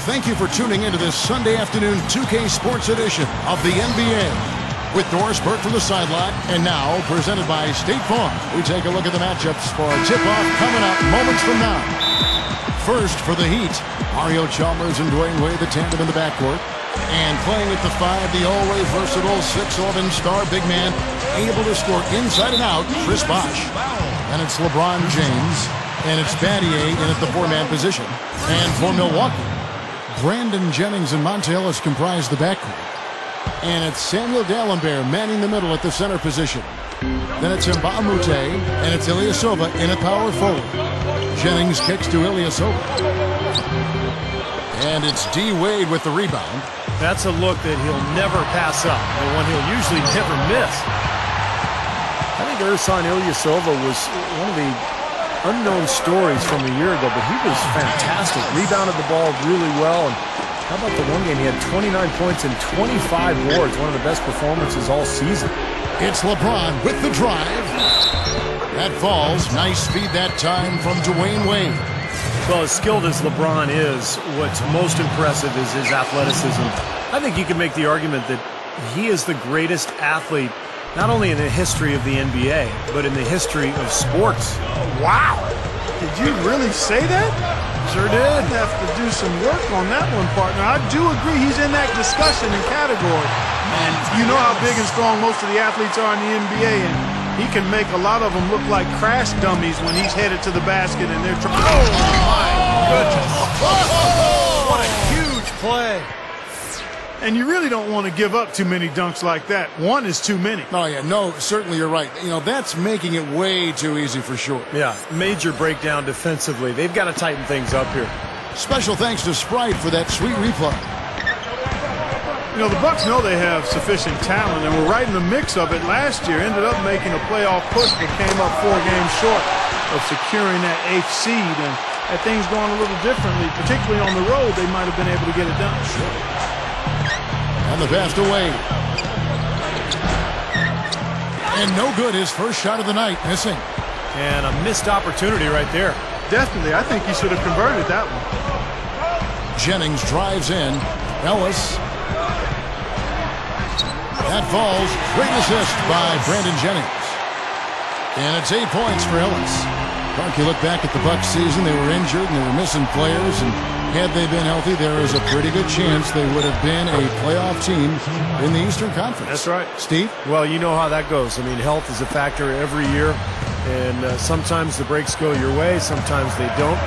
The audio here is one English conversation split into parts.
thank you for tuning into this Sunday afternoon 2K Sports edition of the NBA. With Doris Burke from the sideline, and now presented by State Farm, we take a look at the matchups for a tip-off coming up moments from now. First for the Heat, Mario Chalmers and Dwayne Wade, the tandem in the backcourt. And playing at the 5, the always versatile 6'11" star big man, able to score inside and out, Chris Bosh. And it's LeBron James, and it's Battier in at the 4-man position. And for Milwaukee, Brandon Jennings and Monte Ellis comprise the backcourt. And it's Samuel Dalembert manning the middle at the center position. Then it's Mbah a Moute, and it's Ilyasova in at power forward. Jennings kicks to Ilyasova. And it's D. Wade with the rebound. That's a look that he'll never pass up, the one he'll usually never miss. I think Ersan Ilyasova was one of the unknown stories from a year ago, but he was fantastic. Rebounded the ball really well. And how about the one game? He had 29 points and 25 boards, one of the best performances all season. It's LeBron with the drive. That falls. Nice feed that time from Dwayne Wade. Well, as skilled as LeBron is, what's most impressive is his athleticism. I think you can make the argument that he is the greatest athlete, not only in the history of the NBA, but in the history of sports. Wow! Did you really say that? Sure did. I'd have to do some work on that one, partner. I do agree he's in that discussion and category. And you know how big and strong most of the athletes are in the NBA, and he can make a lot of them look like crash dummies when he's headed to the basket and they're trying. Oh, my goodness. What a huge play. And you really don't want to give up too many dunks like that. One is too many. Oh, yeah, no, certainly you're right. You know, that's making it way too easy for sure. Yeah, major breakdown defensively. They've got to tighten things up here. Special thanks to Sprite for that sweet replay. You know, the Bucks know they have sufficient talent, and were right in the mix of it last year. Ended up making a playoff push, but came up 4 games short of securing that 8th seed. And had things gone a little differently, particularly on the road, they might have been able to get it done. Sure. And the pass away. And no good, his first shot of the night, missing. And a missed opportunity right there. Definitely, I think he should have converted that one. Jennings drives in. Ellis. That falls. Great assist by Brandon Jennings. And it's 8 points for Ellis. Clark, you look back at the Bucks season, they were injured and they were missing players, and had they been healthy, there is a pretty good chance they would have been a playoff team in the Eastern Conference. That's right. Steve? Well, you know how that goes. I mean, health is a factor every year, and sometimes the breaks go your way, sometimes they don't.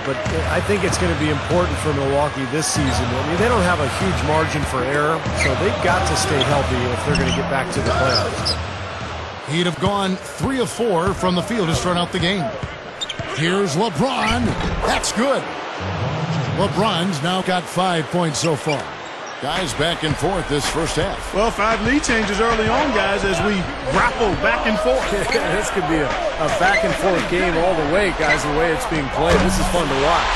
But I think it's going to be important for Milwaukee this season. I mean, they don't have a huge margin for error, so they've got to stay healthy if they're going to get back to the playoffs. He'd have gone 3 of 4 from the field to start out the game. Here's LeBron. That's good. LeBron's now got 5 points so far. Guys back and forth this first half. Well, 5 lead changes early on, guys, as we grapple back and forth. This could be a back and forth game all the way, guys, the way it's being played. This is fun to watch.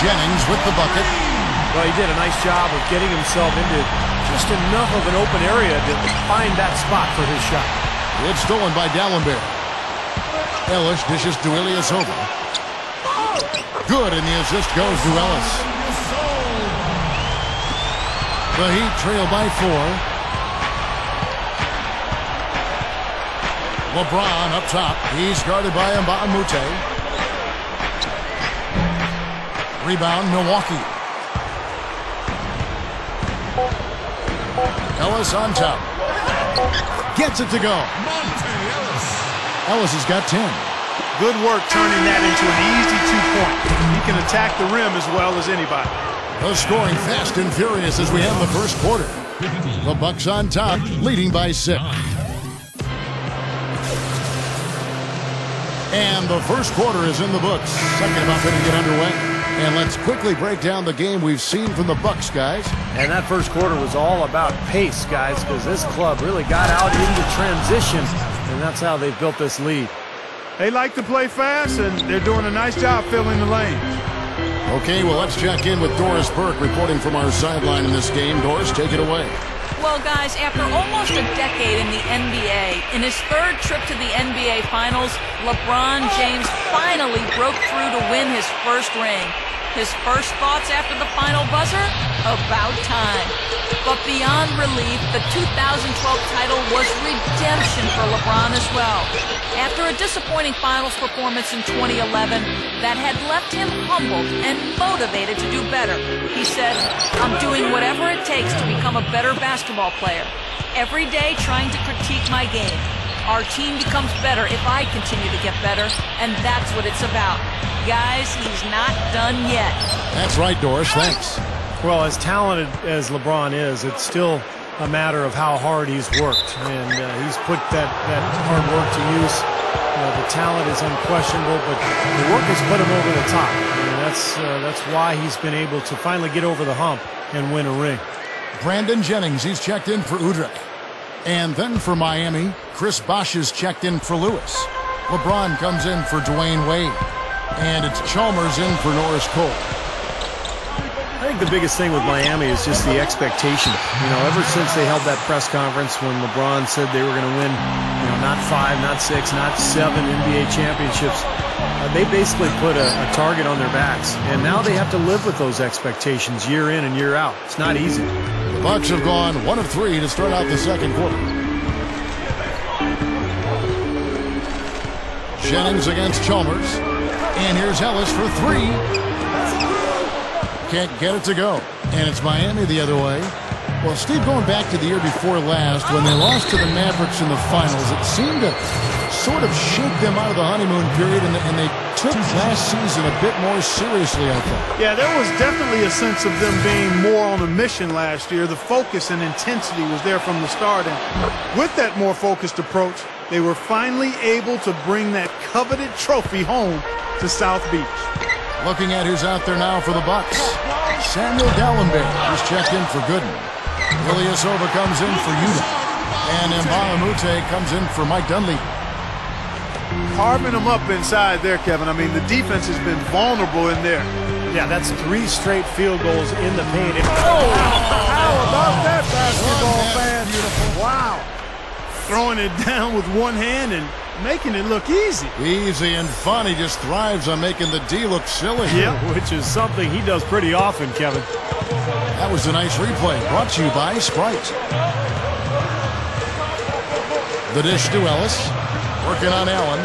Jennings with the bucket. Well, he did a nice job of getting himself into just enough of an open area to find that spot for his shot. It's stolen by Dalembert. Ellis dishes to Ilyasova. Good, and the assist goes to Ellis. The Heat trail by 4. LeBron up top. He's guarded by Mbah a Moute. Rebound, Milwaukee. Ellis on top. Gets it to go. Ellis has got 10. Good work turning that into an easy 2-point. He can attack the rim as well as anybody. The scoring fast and furious as we end the first quarter. The Bucks on top, leading by 6. And the first quarter is in the books. Second about to get underway. And let's quickly break down the game we've seen from the Bucks, guys. And that first quarter was all about pace, guys, because this club really got out into transition, and that's how they've built this lead. They like to play fast, and they're doing a nice job filling the lanes. Okay, well, let's check in with Doris Burke reporting from our sideline in this game. Doris, take it away. Well, guys, after almost a decade in the NBA, in his 3rd trip to the NBA Finals, LeBron James finally broke through to win his first ring. His first thoughts after the final buzzer? About time. But beyond relief, the 2012 title was redemption for LeBron as well. After a disappointing finals performance in 2011 that had left him humbled and motivated to do better, he said, "I'm doing whatever it takes to become a better basketball player. Every day trying to critique my game. Our team becomes better if I continue to get better, and that's what it's about. Guys, he's not done yet." That's right, Doris. Thanks. Well, as talented as LeBron is, it's still a matter of how hard he's worked. And he's put that hard work to use. The talent is unquestionable, but the work has put him over the top. And that's why he's been able to finally get over the hump and win a ring. Brandon Jennings, he's checked in for Udrih. And then for Miami, Chris Bosh is checked in for Lewis. LeBron comes in for Dwayne Wade. And it's Chalmers in for Norris Cole. I think the biggest thing with Miami is just the expectation. Ever since they held that press conference when LeBron said they were going to win, not 5, not 6, not 7 NBA championships, they basically put a target on their backs. And now they have to live with those expectations year in and year out. It's not easy. The Bucks have gone 1 of 3 to start out the second quarter. Jennings against Chalmers. And here's Ellis for 3. Can't get it to go. And it's Miami the other way. Well, Steve, going back to the year before last, when they lost to the Mavericks in the finals, it seemed to sort of shake them out of the honeymoon period, and they took last season a bit more seriously, I thought. Yeah, there was definitely a sense of them being more on a mission last year. The focus and intensity was there from the start. And with that more focused approach, they were finally able to bring that coveted trophy home to South Beach. Looking at who's out there now for the Bucks. Samuel Dallenberg is checked in for Gooden. Ilyasova comes in for Utah. And Mbah comes in for Mike Dunleavy. Carving them up inside there, Kevin. I mean, the defense has been vulnerable in there. Yeah, that's 3 straight field goals in the paint. How about that, basketball fan? Beautiful. Wow. Throwing it down with one hand and making it look easy. Easy and fun. He just thrives on making the D look silly. Yeah, which is something he does pretty often, Kevin. That was a nice replay, brought to you by Sprite. The dish to Ellis. Working on Allen.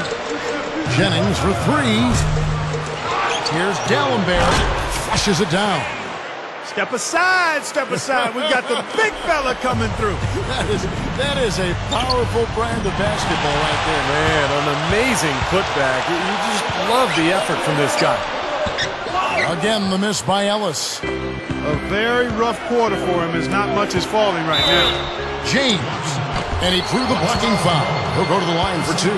Jennings for 3. Here's Dallenberg. Flushes it down. Step aside, step aside. We've got the big fella coming through. That is a powerful brand of basketball right there. Man, an amazing putback. You just love the effort from this guy. Again, the miss by Ellis. A very rough quarter for him as not much is falling right now. James. And he drew the blocking foul. He'll go to the line for 2.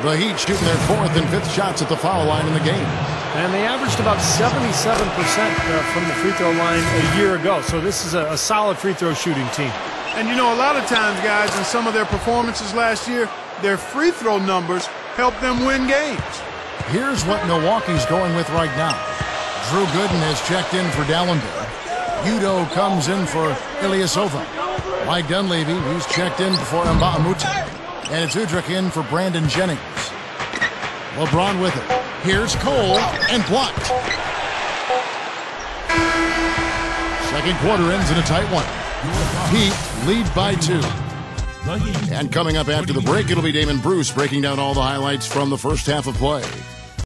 The Heat shooting their 4th and 5th shots at the foul line in the game. And they averaged about 77% from the free throw line a year ago. So this is a solid free throw shooting team. And a lot of times, guys, in some of their performances last year, their free throw numbers helped them win games. Here's what Milwaukee's going with right now. Drew Gooden has checked in for Dallenberg. Udo comes in for Ilyasova. Mike Dunleavy, he's checked in for Mbah. And it's Udrih in for Brandon Jennings. LeBron with it. Here's Cole, and blocked. Second quarter ends in a tight one. Heat lead by 2. And coming up after the break, it'll be Damon Bruce breaking down all the highlights from the first half of play.